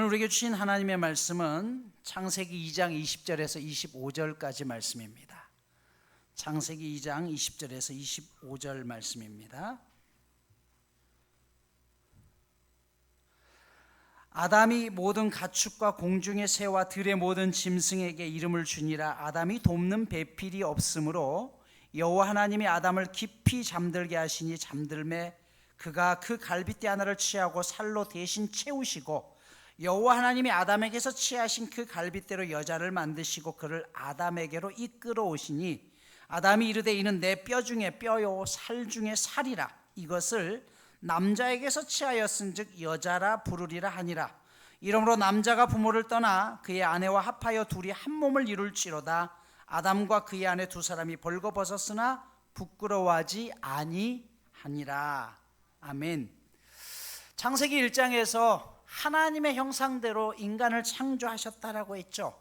우리에게 주신 하나님의 말씀은 창세기 2장 20절에서 25절까지 말씀입니다. 창세기 2장 20절에서 25절 말씀입니다. 아담이 모든 가축과 공중의 새와 들의 모든 짐승에게 이름을 주니라. 아담이 돕는 배필이 없으므로 여호와 하나님이 아담을 깊이 잠들게 하시니 잠들매 그가 그 갈빗대 하나를 취하고 살로 대신 채우시고 여호와 하나님이 아담에게서 취하신 그 갈빗대로 여자를 만드시고 그를 아담에게로 이끌어 오시니 아담이 이르되 이는 내 뼈 중에 뼈요 살 중에 살이라. 이것을 남자에게서 취하였은즉 여자라 부르리라 하니라. 이러므로 남자가 부모를 떠나 그의 아내와 합하여 둘이 한 몸을 이룰지로다. 아담과 그의 아내 두 사람이 벌거벗었으나 부끄러워하지 아니하니라. 아멘. 창세기 1장에서 하나님의 형상대로 인간을 창조하셨다라고 했죠.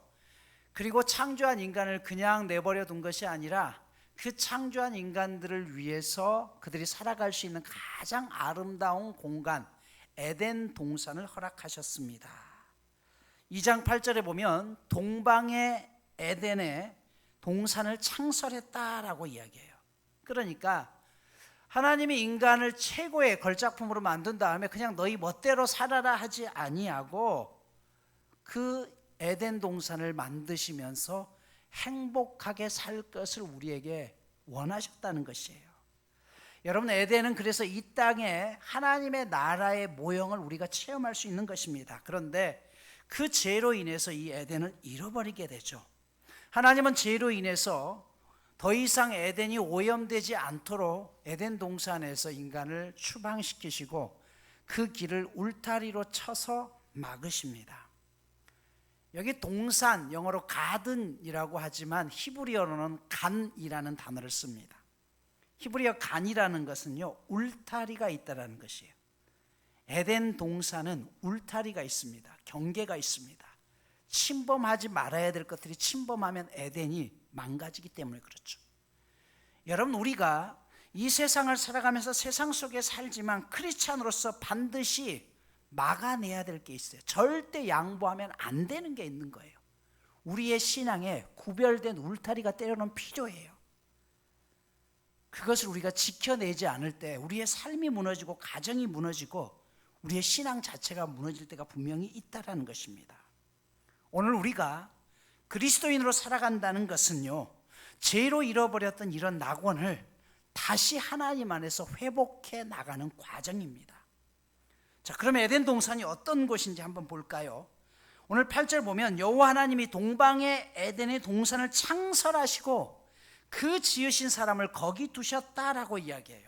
그리고 창조한 인간을 그냥 내버려 둔 것이 아니라 그 창조한 인간들을 위해서 그들이 살아갈 수 있는 가장 아름다운 공간 에덴 동산을 허락하셨습니다. 2장 8절에 보면 동방의 에덴에 동산을 창설했다라고 이야기해요. 그러니까 하나님이 인간을 최고의 걸작품으로 만든 다음에 그냥 너희 멋대로 살아라 하지 아니하고 그 에덴 동산을 만드시면서 행복하게 살 것을 우리에게 원하셨다는 것이에요. 여러분, 에덴은 그래서 이 땅에 하나님의 나라의 모형을 우리가 체험할 수 있는 것입니다. 그런데 그 죄로 인해서 이 에덴을 잃어버리게 되죠. 하나님은 죄로 인해서 더 이상 에덴이 오염되지 않도록 에덴 동산에서 인간을 추방시키시고 그 길을 울타리로 쳐서 막으십니다. 여기 동산, 영어로 가든이라고 하지만 히브리어로는 간이라는 단어를 씁니다. 히브리어 간이라는 것은요, 울타리가 있다는 것이에요. 에덴 동산은 울타리가 있습니다. 경계가 있습니다. 침범하지 말아야 될 것들이 침범하면 에덴이 망가지기 때문에 그렇죠. 여러분, 우리가 이 세상을 살아가면서 세상 속에 살지만 크리스찬으로서 반드시 막아내야 될 게 있어요. 절대 양보하면 안 되는 게 있는 거예요. 우리의 신앙에 구별된 울타리가 때로는 필요해요. 그것을 우리가 지켜내지 않을 때 우리의 삶이 무너지고 가정이 무너지고 우리의 신앙 자체가 무너질 때가 분명히 있다는 것입니다. 오늘 우리가 그리스도인으로 살아간다는 것은요, 죄로 잃어버렸던 이런 낙원을 다시 하나님 안에서 회복해 나가는 과정입니다. 자, 그러면 에덴 동산이 어떤 곳인지 한번 볼까요? 오늘 8절 보면 여호와 하나님이 동방의 에덴의 동산을 창설하시고 그 지으신 사람을 거기 두셨다라고 이야기해요.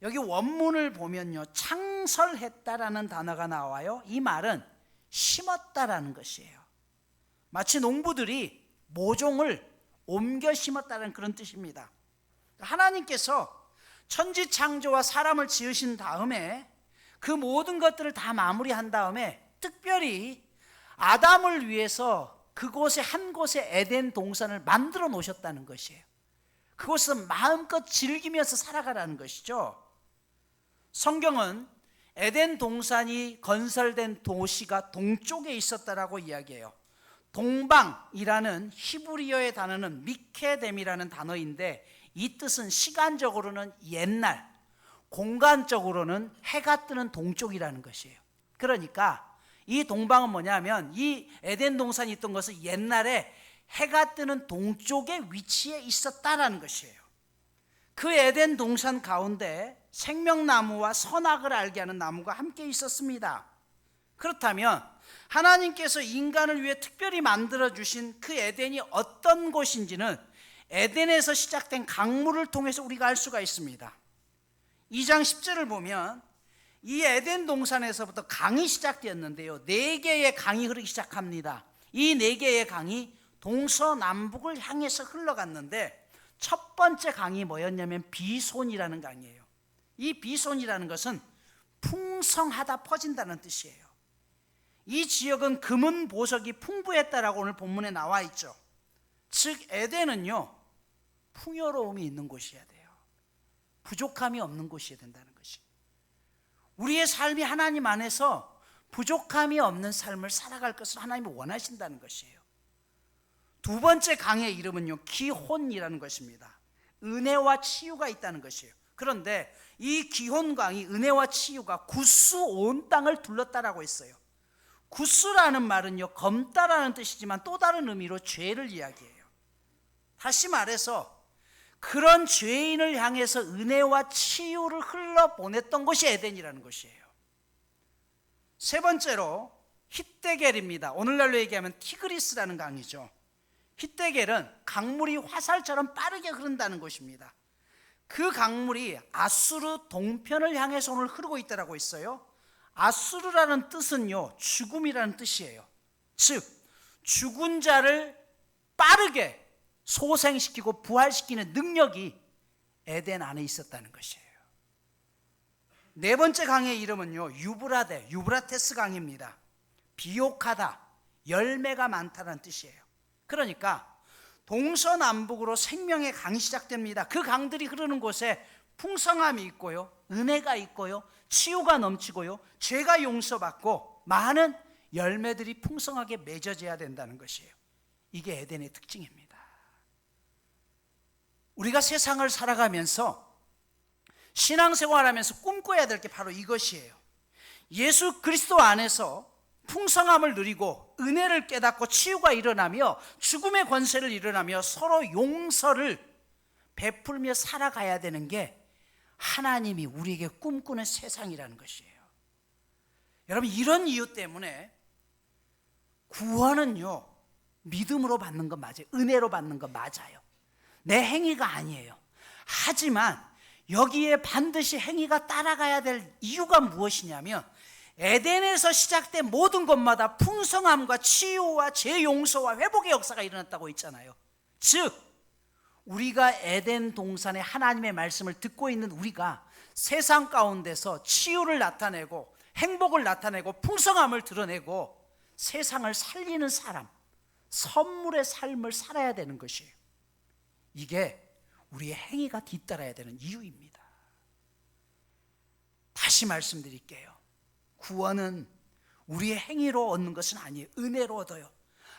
여기 원문을 보면요, 창설했다라는 단어가 나와요. 이 말은 심었다라는 것이에요. 마치 농부들이 모종을 옮겨 심었다는 그런 뜻입니다. 하나님께서 천지 창조와 사람을 지으신 다음에 그 모든 것들을 다 마무리한 다음에 특별히 아담을 위해서 그곳에 한 곳에 에덴 동산을 만들어 놓으셨다는 것이에요. 그곳에서 마음껏 즐기면서 살아가라는 것이죠. 성경은 에덴 동산이 건설된 도시가 동쪽에 있었다라고 이야기해요. 동방이라는 히브리어의 단어는 미케뎀이라는 단어인데 이 뜻은 시간적으로는 옛날, 공간적으로는 해가 뜨는 동쪽이라는 것이에요. 그러니까 이 동방은 뭐냐면 이 에덴 동산이 있던 것은 옛날에 해가 뜨는 동쪽에 위치해 있었다라는 것이에요. 그 에덴 동산 가운데 생명나무와 선악을 알게 하는 나무가 함께 있었습니다. 그렇다면 하나님께서 인간을 위해 특별히 만들어주신 그 에덴이 어떤 곳인지는 에덴에서 시작된 강물을 통해서 우리가 알 수가 있습니다. 2장 10절을 보면 이 에덴 동산에서부터 강이 시작되었는데요, 4개의 강이 흐르기 시작합니다. 이 4개의 강이 동서남북을 향해서 흘러갔는데 첫 번째 강이 뭐였냐면 비손이라는 강이에요. 이 비손이라는 것은 풍성하다, 퍼진다는 뜻이에요. 이 지역은 금은 보석이 풍부했다라고 오늘 본문에 나와 있죠. 즉 에덴은요, 풍요로움이 있는 곳이어야 돼요. 부족함이 없는 곳이어야 된다는 것이. 우리의 삶이 하나님 안에서 부족함이 없는 삶을 살아갈 것을 하나님이 원하신다는 것이에요. 두 번째 강의 이름은요, 기혼이라는 것입니다. 은혜와 치유가 있다는 것이에요. 그런데 이 기혼강이, 은혜와 치유가 구스 온 땅을 둘렀다라고 했어요. 구스라는 말은요, 검다라는 뜻이지만 또 다른 의미로 죄를 이야기해요. 다시 말해서 그런 죄인을 향해서 은혜와 치유를 흘러보냈던 것이 에덴이라는 것이에요. 세 번째로 hitdegel입니다. 오늘날로 얘기하면 티그리스라는 강이죠. hitdegel은 강물이 화살처럼 빠르게 흐른다는 것입니다. 그 강물이 아수르 동편을 향해서 오늘 흐르고 있다고 했어요. 아수르라는 뜻은요, 죽음이라는 뜻이에요. 즉 죽은 자를 빠르게 소생시키고 부활시키는 능력이 에덴 안에 있었다는 것이에요. 네 번째 강의 이름은요, 유브라테스 강입니다. 비옥하다, 열매가 많다는 뜻이에요. 그러니까 동서남북으로 생명의 강이 시작됩니다. 그 강들이 흐르는 곳에 풍성함이 있고요, 은혜가 있고요, 치유가 넘치고요, 죄가 용서받고 많은 열매들이 풍성하게 맺어져야 된다는 것이에요. 이게 에덴의 특징입니다. 우리가 세상을 살아가면서 신앙생활하면서 꿈꿔야 될 게 바로 이것이에요. 예수 그리스도 안에서 풍성함을 누리고 은혜를 깨닫고 치유가 일어나며 죽음의 권세를 일어나며 서로 용서를 베풀며 살아가야 되는 게 하나님이 우리에게 꿈꾸는 세상이라는 것이에요. 여러분, 이런 이유 때문에 구원은요, 믿음으로 받는 거 맞아요. 은혜로 받는 거 맞아요. 내 행위가 아니에요. 하지만 여기에 반드시 행위가 따라가야 될 이유가 무엇이냐면, 에덴에서 시작된 모든 것마다 풍성함과 치유와 재용서와 회복의 역사가 일어났다고 있잖아요. 즉 우리가 에덴 동산의 하나님의 말씀을 듣고 있는 우리가 세상 가운데서 치유를 나타내고 행복을 나타내고 풍성함을 드러내고 세상을 살리는 사람, 선물의 삶을 살아야 되는 것이에요. 이게 우리의 행위가 뒤따라야 되는 이유입니다. 다시 말씀드릴게요. 구원은 우리의 행위로 얻는 것은 아니에요. 은혜로 얻어요.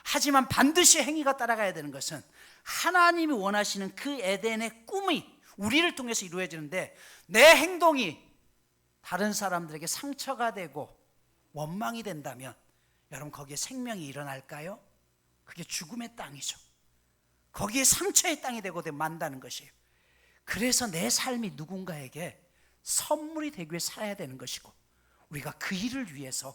하지만 반드시 행위가 따라가야 되는 것은 하나님이 원하시는 그 에덴의 꿈이 우리를 통해서 이루어지는데, 내 행동이 다른 사람들에게 상처가 되고 원망이 된다면 여러분, 거기에 생명이 일어날까요? 그게 죽음의 땅이죠. 거기에 상처의 땅이 되고 만다는 것이에요. 그래서 내 삶이 누군가에게 선물이 되기 위해 살아야 되는 것이고, 우리가 그 일을 위해서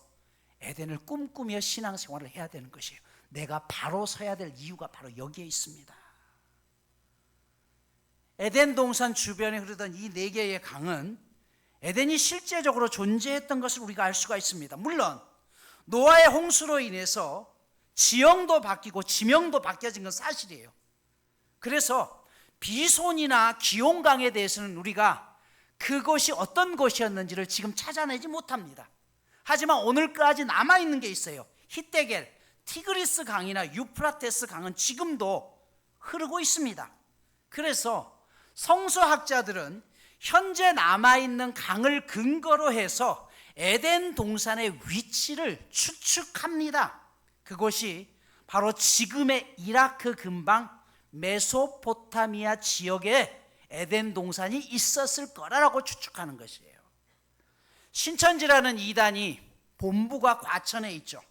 에덴을 꿈꾸며 신앙생활을 해야 되는 것이에요. 내가 바로 서야 될 이유가 바로 여기에 있습니다. 에덴 동산 주변에 흐르던 이 네 개의 강은 에덴이 실제적으로 존재했던 것을 우리가 알 수가 있습니다. 물론 노아의 홍수로 인해서 지형도 바뀌고 지명도 바뀌어진 건 사실이에요. 그래서 비손이나 기온강에 대해서는 우리가 그것이 어떤 것이었는지를 지금 찾아내지 못합니다. 하지만 오늘까지 남아있는 게 있어요. hitdegel, 티그리스 강이나 유프라테스 강은 지금도 흐르고 있습니다. 그래서 성서학자들은 현재 남아있는 강을 근거로 해서 에덴 동산의 위치를 추측합니다. 그것이 바로 지금의 이라크 근방 메소포타미아 지역에 에덴 동산이 있었을 거라고 추측하는 것이에요. 신천지라는 이단이 본부가 과천에 있죠.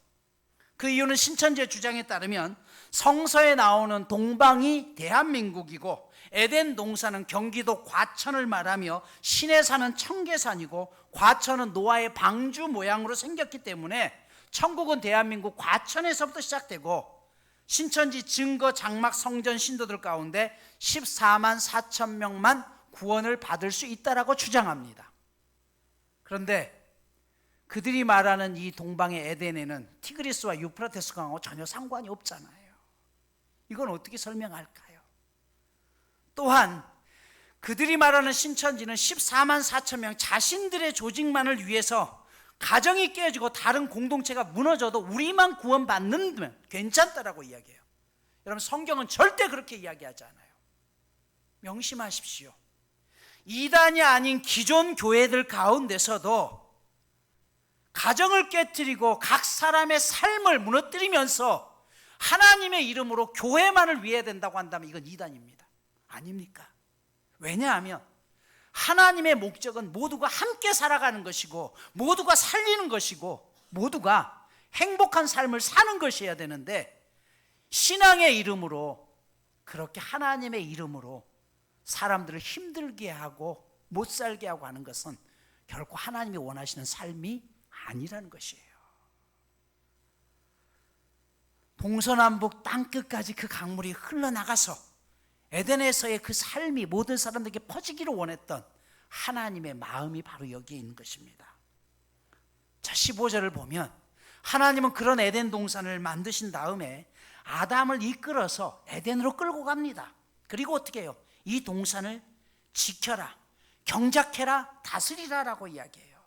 그 이유는 신천지의 주장에 따르면 성서에 나오는 동방이 대한민국이고 에덴 동산은 경기도 과천을 말하며 신에 사는 청계산이고 과천은 노아의 방주 모양으로 생겼기 때문에 천국은 대한민국 과천에서부터 시작되고, 신천지 증거 장막 성전 신도들 가운데 14만 4천 명만 구원을 받을 수 있다라고 주장합니다. 그런데 그들이 말하는 이 동방의 에덴에는 티그리스와 유프라테스 강하고 전혀 상관이 없잖아요. 이건 어떻게 설명할까요? 또한 그들이 말하는 신천지는 14만 4천 명 자신들의 조직만을 위해서 가정이 깨지고 다른 공동체가 무너져도 우리만 구원받는 괜찮다라고 이야기해요. 여러분, 성경은 절대 그렇게 이야기하지 않아요. 명심하십시오. 이단이 아닌 기존 교회들 가운데서도 가정을 깨뜨리고 각 사람의 삶을 무너뜨리면서 하나님의 이름으로 교회만을 위해야 된다고 한다면 이건 이단입니다. 아닙니까? 왜냐하면 하나님의 목적은 모두가 함께 살아가는 것이고 모두가 살리는 것이고 모두가 행복한 삶을 사는 것이어야 되는데, 신앙의 이름으로 그렇게 하나님의 이름으로 사람들을 힘들게 하고 못 살게 하고 하는 것은 결코 하나님이 원하시는 삶이 아니라는 것이에요. 동서남북 땅끝까지 그 강물이 흘러나가서 에덴에서의 그 삶이 모든 사람들에게 퍼지기를 원했던 하나님의 마음이 바로 여기에 있는 것입니다. 자, 15절을 보면 하나님은 그런 에덴 동산을 만드신 다음에 아담을 이끌어서 에덴으로 끌고 갑니다. 그리고 어떻게 해요? 이 동산을 지켜라, 경작해라, 다스리라라고 이야기해요.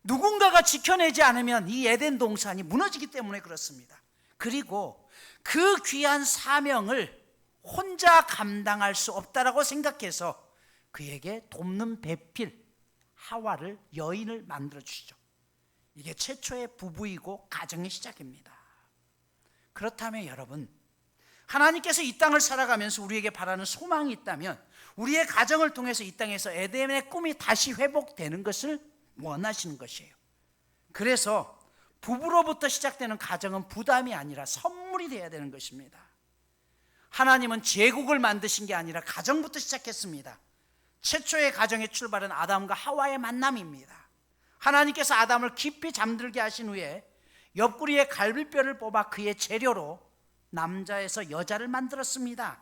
누군가가 지켜내지 않으면 이 에덴 동산이 무너지기 때문에 그렇습니다. 그리고 그 귀한 사명을 혼자 감당할 수 없다라고 생각해서 그에게 돕는 배필 하와를, 여인을 만들어 주시죠. 이게 최초의 부부이고 가정의 시작입니다. 그렇다면 여러분, 하나님께서 이 땅을 살아가면서 우리에게 바라는 소망이 있다면 우리의 가정을 통해서 이 땅에서 에덴의 꿈이 다시 회복되는 것을 원하시는 것이에요. 그래서 부부로부터 시작되는 가정은 부담이 아니라 선물이 되어야 되는 것입니다. 하나님은 제국을 만드신 게 아니라 가정부터 시작했습니다. 최초의 가정의 출발은 아담과 하와의 만남입니다. 하나님께서 아담을 깊이 잠들게 하신 후에 옆구리에 갈비뼈를 뽑아 그의 재료로 남자에서 여자를 만들었습니다.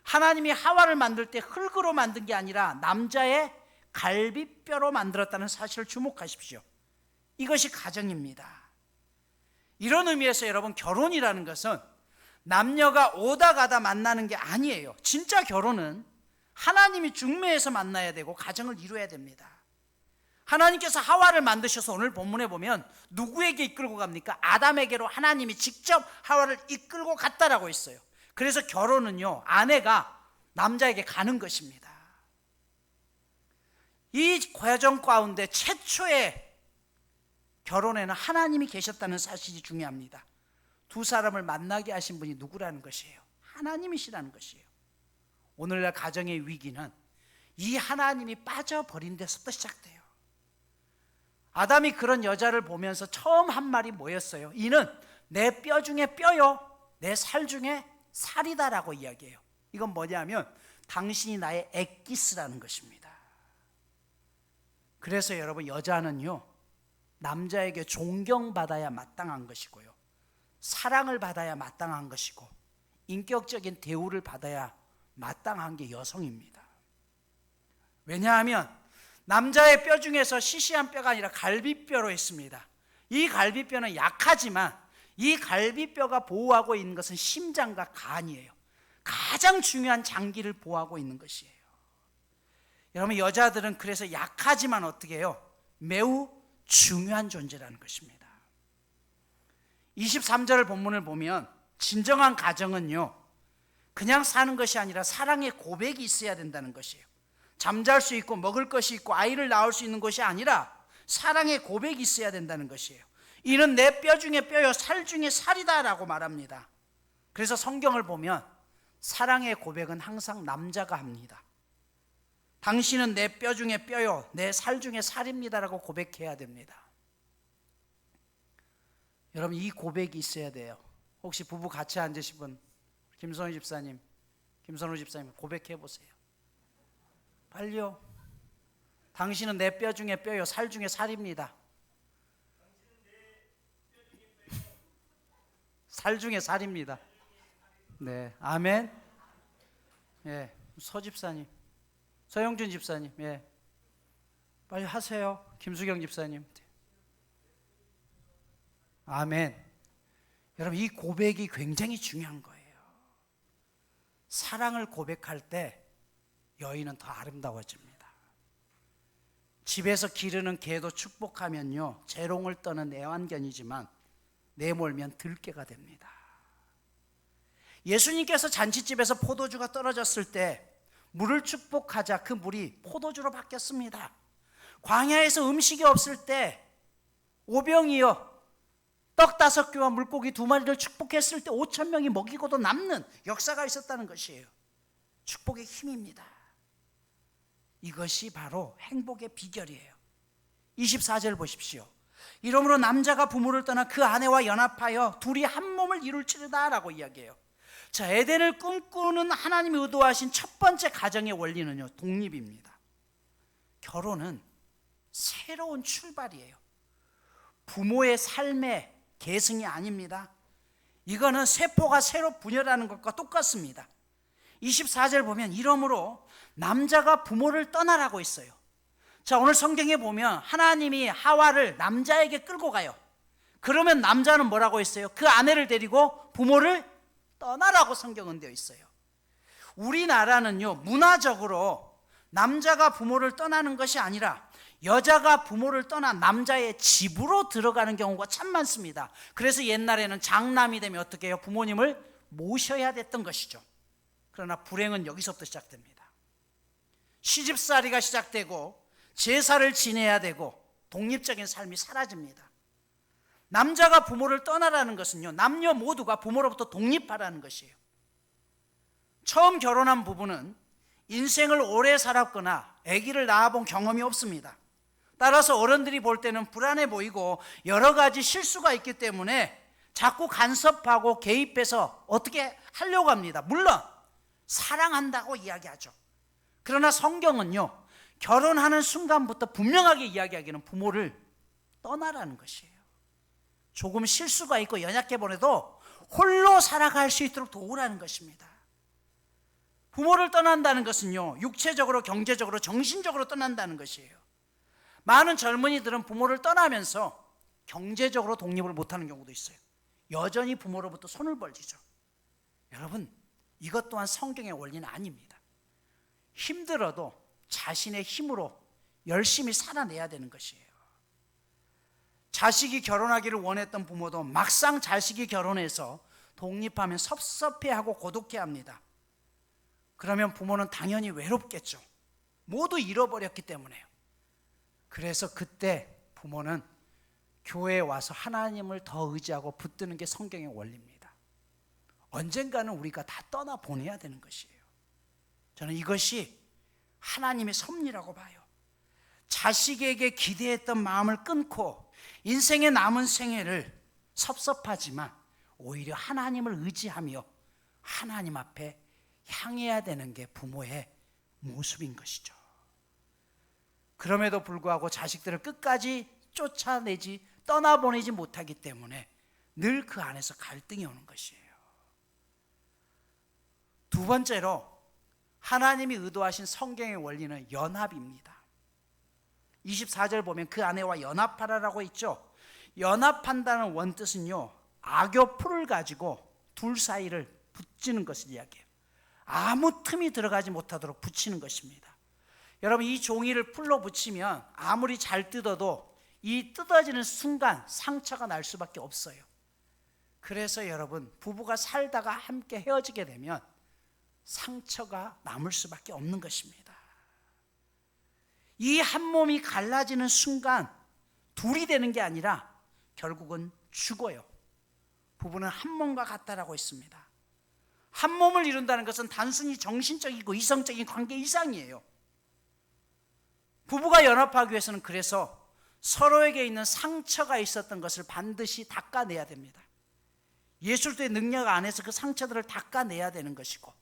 하나님이 하와를 만들 때 흙으로 만든 게 아니라 남자의 갈비뼈로 만들었다는 사실을 주목하십시오. 이것이 가정입니다. 이런 의미에서 여러분, 결혼이라는 것은 남녀가 오다 가다 만나는 게 아니에요. 진짜 결혼은 하나님이 중매해서 만나야 되고 가정을 이루어야 됩니다. 하나님께서 하와를 만드셔서 오늘 본문에 보면 누구에게 이끌고 갑니까? 아담에게로 하나님이 직접 하와를 이끌고 갔다라고 했어요. 그래서 결혼은요, 아내가 남자에게 가는 것입니다. 이 과정 가운데 최초의 결혼에는 하나님이 계셨다는 사실이 중요합니다. 두 사람을 만나게 하신 분이 누구라는 것이에요? 하나님이시라는 것이에요. 오늘날 가정의 위기는 이 하나님이 빠져버린 데서부터 시작돼요. 아담이 그런 여자를 보면서 처음 한 말이 뭐였어요? 이는 내 뼈 중에 뼈요, 내 살 중에 살이다라고 이야기해요. 이건 뭐냐면 당신이 나의 엑기스라는 것입니다. 그래서 여러분, 여자는요, 남자에게 존경받아야 마땅한 것이고요, 사랑을 받아야 마땅한 것이고, 인격적인 대우를 받아야 마땅한 게 여성입니다. 왜냐하면 남자의 뼈 중에서 시시한 뼈가 아니라 갈비뼈로 했습니다. 이 갈비뼈는 약하지만 이 갈비뼈가 보호하고 있는 것은 심장과 간이에요. 가장 중요한 장기를 보호하고 있는 것이에요. 여러분, 여자들은 그래서 약하지만 어떻게 해요? 매우 중요한 존재라는 것입니다. 23절 본문을 보면 진정한 가정은요, 그냥 사는 것이 아니라 사랑의 고백이 있어야 된다는 것이에요. 잠잘 수 있고 먹을 것이 있고 아이를 낳을 수 있는 것이 아니라 사랑의 고백이 있어야 된다는 것이에요. 이는 내 뼈 중에 뼈요, 살 중에 살이다 라고 말합니다. 그래서 성경을 보면 사랑의 고백은 항상 남자가 합니다. 당신은 내 뼈 중에 뼈요, 내 살 중에 살입니다 라고 고백해야 됩니다. 여러분, 이 고백이 있어야 돼요. 혹시 부부 같이 앉으신 분, 김선우 집사님, 김선우 집사님 고백해 보세요. 빨리요. 당신은 내 뼈 중에 뼈요, 살 중에 살입니다. 살 중에 살입니다. 네, 아멘. 예, 서 집사님, 서영준 집사님, 예, 빨리 하세요. 김수경 집사님. 아멘. 여러분, 이 고백이 굉장히 중요한 거예요. 사랑을 고백할 때 여인은 더 아름다워집니다. 집에서 기르는 개도 축복하면요, 재롱을 떠는 애완견이지만 내몰면 들깨가 됩니다. 예수님께서 잔치집에서 포도주가 떨어졌을 때 물을 축복하자 그 물이 포도주로 바뀌었습니다. 광야에서 음식이 없을 때 오병이어 떡 5개와 물고기 2마리를 축복했을 때 5천 명이 먹이고도 남는 역사가 있었다는 것이에요. 축복의 힘입니다. 이것이 바로 행복의 비결이에요. 24절 보십시오. 이러므로 남자가 부모를 떠나 그 아내와 연합하여 둘이 한 몸을 이룰지르다 라고 이야기해요. 자, 에덴을 꿈꾸는 하나님이 의도하신 첫 번째 가정의 원리는요, 독립입니다. 결혼은 새로운 출발이에요. 부모의 삶의 계승이 아닙니다. 이거는 세포가 새로 분열하는 것과 똑같습니다. 24절 보면 이러므로 남자가 부모를 떠나라고 했어요. 자, 오늘 성경에 보면 하나님이 하와를 남자에게 끌고 가요. 그러면 남자는 뭐라고 했어요? 그 아내를 데리고 부모를 떠나라고 성경은 되어 있어요. 우리나라는요, 문화적으로 남자가 부모를 떠나는 것이 아니라 여자가 부모를 떠나 남자의 집으로 들어가는 경우가 참 많습니다. 그래서 옛날에는 장남이 되면 어떻게 해요? 부모님을 모셔야 됐던 것이죠. 그러나 불행은 여기서부터 시작됩니다. 시집살이가 시작되고 제사를 지내야 되고 독립적인 삶이 사라집니다. 남자가 부모를 떠나라는 것은요, 남녀 모두가 부모로부터 독립하라는 것이에요. 처음 결혼한 부부는 인생을 오래 살았거나 아기를 낳아본 경험이 없습니다. 따라서 어른들이 볼 때는 불안해 보이고 여러 가지 실수가 있기 때문에 자꾸 간섭하고 개입해서 어떻게 하려고 합니다. 물론 사랑한다고 이야기하죠. 그러나 성경은요, 결혼하는 순간부터 분명하게 이야기하기는 부모를 떠나라는 것이에요. 조금 실수가 있고 연약해 보내도 홀로 살아갈 수 있도록 도우라는 것입니다. 부모를 떠난다는 것은요, 육체적으로, 경제적으로, 정신적으로 떠난다는 것이에요. 많은 젊은이들은 부모를 떠나면서 경제적으로 독립을 못하는 경우도 있어요. 여전히 부모로부터 손을 벌리죠. 여러분, 이것 또한 성경의 원리는 아닙니다. 힘들어도 자신의 힘으로 열심히 살아내야 되는 것이에요. 자식이 결혼하기를 원했던 부모도 막상 자식이 결혼해서 독립하면 섭섭해하고 고독해합니다. 그러면 부모는 당연히 외롭겠죠. 모두 잃어버렸기 때문에요. 그래서 그때 부모는 교회에 와서 하나님을 더 의지하고 붙드는 게 성경의 원리입니다. 언젠가는 우리가 다 떠나보내야 되는 것이에요. 저는 이것이 하나님의 섭리라고 봐요. 자식에게 기대했던 마음을 끊고 인생의 남은 생애를 섭섭하지만 오히려 하나님을 의지하며 하나님 앞에 향해야 되는 게 부모의 모습인 것이죠. 그럼에도 불구하고 자식들을 끝까지 쫓아내지, 떠나보내지 못하기 때문에 늘 그 안에서 갈등이 오는 것이에요. 두 번째로 하나님이 의도하신 성경의 원리는 연합입니다. 24절 보면 그 아내와 연합하라라고 있죠. 연합한다는 원뜻은요, 악교 풀을 가지고 둘 사이를 붙이는 것을 이야기해요. 아무 틈이 들어가지 못하도록 붙이는 것입니다. 여러분, 이 종이를 풀로 붙이면 아무리 잘 뜯어도 이 뜯어지는 순간 상처가 날 수밖에 없어요. 그래서 여러분, 부부가 살다가 함께 헤어지게 되면 상처가 남을 수밖에 없는 것입니다. 이 한 몸이 갈라지는 순간 둘이 되는 게 아니라 결국은 죽어요. 부부는 한 몸과 같다라고 했습니다. 한 몸을 이룬다는 것은 단순히 정신적이고 이성적인 관계 이상이에요. 부부가 연합하기 위해서는 그래서 서로에게 있는 상처가 있었던 것을 반드시 닦아내야 됩니다. 예술도의 능력 안에서 그 상처들을 닦아내야 되는 것이고,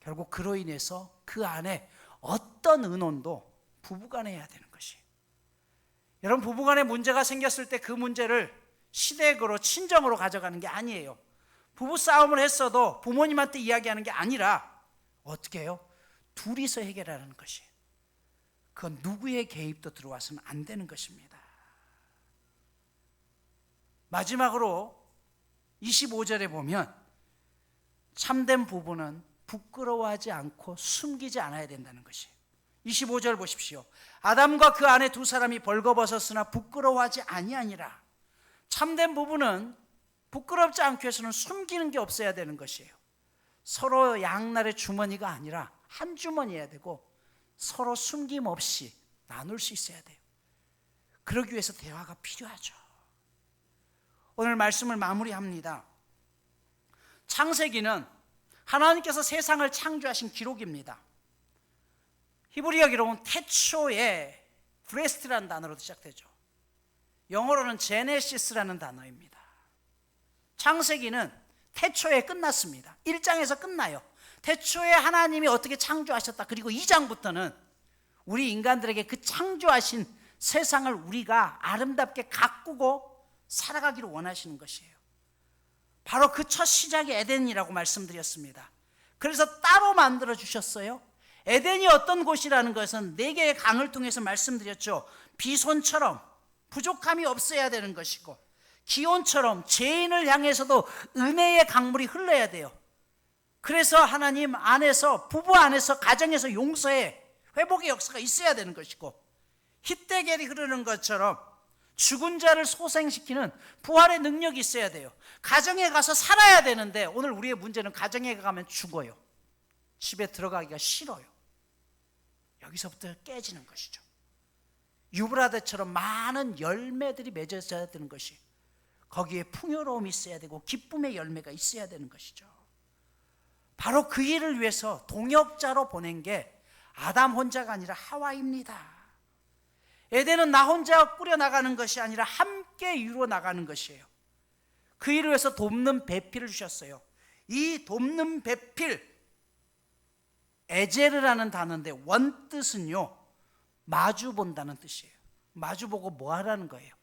결국 그로 인해서 그 안에 어떤 의논도 부부간에 해야 되는 것이에요. 여러분, 부부간에 문제가 생겼을 때 그 문제를 시댁으로, 친정으로 가져가는 게 아니에요. 부부싸움을 했어도 부모님한테 이야기하는 게 아니라 어떻게 해요? 둘이서 해결하는 것이에요. 그건 누구의 개입도 들어와서는 안 되는 것입니다. 마지막으로 25절에 보면 참된 부부는 부끄러워하지 않고 숨기지 않아야 된다는 것이에요. 25절 보십시오. 아담과 그 아내 두 사람이 벌거벗었으나 부끄러워하지 아니하니라. 참된 부부는 부끄럽지 않기 위해서는 숨기는 게 없어야 되는 것이에요. 서로 양날의 주머니가 아니라 한 주머니여야 되고 서로 숨김없이 나눌 수 있어야 돼요. 그러기 위해서 대화가 필요하죠. 오늘 말씀을 마무리합니다. 창세기는 하나님께서 세상을 창조하신 기록입니다. 히브리어 기록은 태초에 브레스트라는 단어로 시작되죠. 영어로는 제네시스라는 단어입니다. 창세기는 태초에 끝났습니다. 1장에서 끝나요. 태초에 하나님이 어떻게 창조하셨다. 그리고 2장부터는 우리 인간들에게 그 창조하신 세상을 우리가 아름답게 가꾸고 살아가기를 원하시는 것이에요. 바로 그 첫 시작이 에덴이라고 말씀드렸습니다. 그래서 따로 만들어 주셨어요. 에덴이 어떤 곳이라는 것은 4개의 강을 통해서 말씀드렸죠. 비손처럼 부족함이 없어야 되는 것이고, 기온처럼 죄인을 향해서도 은혜의 강물이 흘러야 돼요. 그래서 하나님 안에서, 부부 안에서, 가정에서 용서의 회복의 역사가 있어야 되는 것이고, hit대결이 흐르는 것처럼 죽은 자를 소생시키는 부활의 능력이 있어야 돼요. 가정에 가서 살아야 되는데 오늘 우리의 문제는 가정에 가면 죽어요. 집에 들어가기가 싫어요. 여기서부터 깨지는 것이죠. 유브라데처럼 많은 열매들이 맺어져야 되는 것이, 거기에 풍요로움이 있어야 되고 기쁨의 열매가 있어야 되는 것이죠. 바로 그 일을 위해서 동역자로 보낸 게 아담 혼자가 아니라 하와입니다. 에덴은 나 혼자 꾸려나가는 것이 아니라 함께 이루어 나가는 것이에요. 그 일을 위해서 돕는 배필을 주셨어요. 이 돕는 배필, 에제르라는 단어인데 원뜻은요, 마주 본다는 뜻이에요. 마주 보고 뭐 하라는 거예요?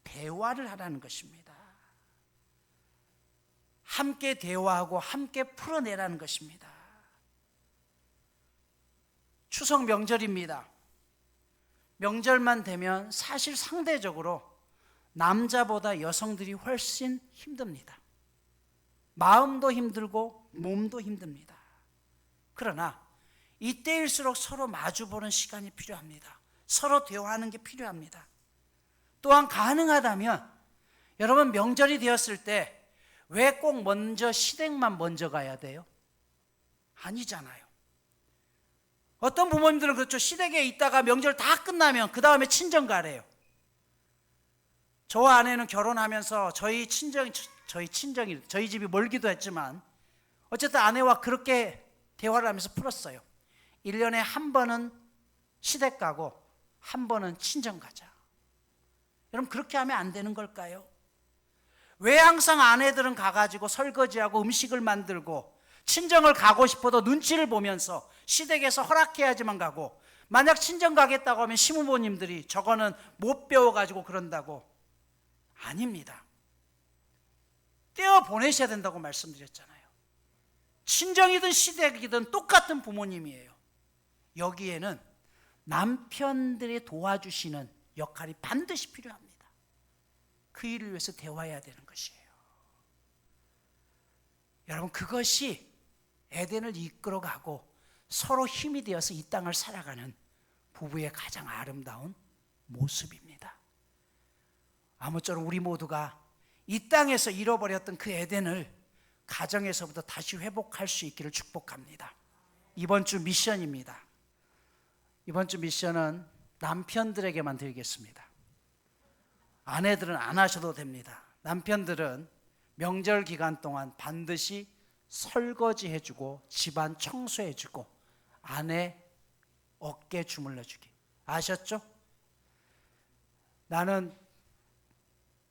대화를 하라는 것입니다. 함께 대화하고 함께 풀어내라는 것입니다. 추석 명절입니다. 명절만 되면 사실 상대적으로 남자보다 여성들이 훨씬 힘듭니다. 마음도 힘들고 몸도 힘듭니다. 그러나 이때일수록 서로 마주보는 시간이 필요합니다. 서로 대화하는 게 필요합니다. 또한 가능하다면 여러분, 명절이 되었을 때 왜 꼭 먼저 시댁만 먼저 가야 돼요? 아니잖아요. 어떤 부모님들은 그렇죠. 시댁에 있다가 명절 다 끝나면 그 다음에 친정 가래요. 저와 아내는 결혼하면서 저희 집이 멀기도 했지만 어쨌든 아내와 그렇게 대화를 하면서 풀었어요. 1년에 한 번은 시댁 가고 한 번은 친정 가자. 여러분, 그렇게 하면 안 되는 걸까요? 왜 항상 아내들은 가가지고 설거지하고 음식을 만들고 친정을 가고 싶어도 눈치를 보면서 시댁에서 허락해야지만 가고, 만약 친정 가겠다고 하면 시부모님들이 저거는 못 배워가지고 그런다고. 아닙니다. 떼어 보내셔야 된다고 말씀드렸잖아요. 친정이든 시댁이든 똑같은 부모님이에요. 여기에는 남편들이 도와주시는 역할이 반드시 필요합니다. 그 일을 위해서 대화해야 되는 것이에요. 여러분, 그것이 에덴을 이끌어가고 서로 힘이 되어서 이 땅을 살아가는 부부의 가장 아름다운 모습입니다. 아무쪼록 우리 모두가 이 땅에서 잃어버렸던 그 에덴을 가정에서부터 다시 회복할 수 있기를 축복합니다. 이번 주 미션입니다. 이번 주 미션은 남편들에게만 드리겠습니다. 아내들은 안 하셔도 됩니다. 남편들은 명절 기간 동안 반드시 설거지 해주고 집안 청소해주고 아내 어깨 주물러주기. 아셨죠? 나는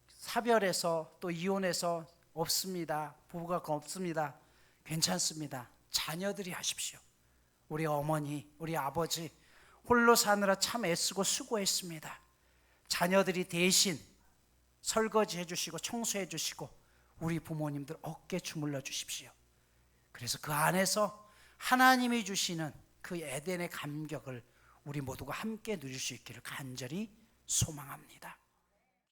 사별해서 또 이혼해서 없습니다. 부부가 없습니다. 괜찮습니다. 자녀들이 하십시오. 우리 어머니, 우리 아버지 홀로 사느라 참 애쓰고 수고했습니다. 자녀들이 대신 설거지 해주시고 청소해 주시고 우리 부모님들 어깨 주물러 주십시오. 그래서 그 안에서 하나님이 주시는 그 에덴의 감격을 우리 모두가 함께 누릴 수 있기를 간절히 소망합니다.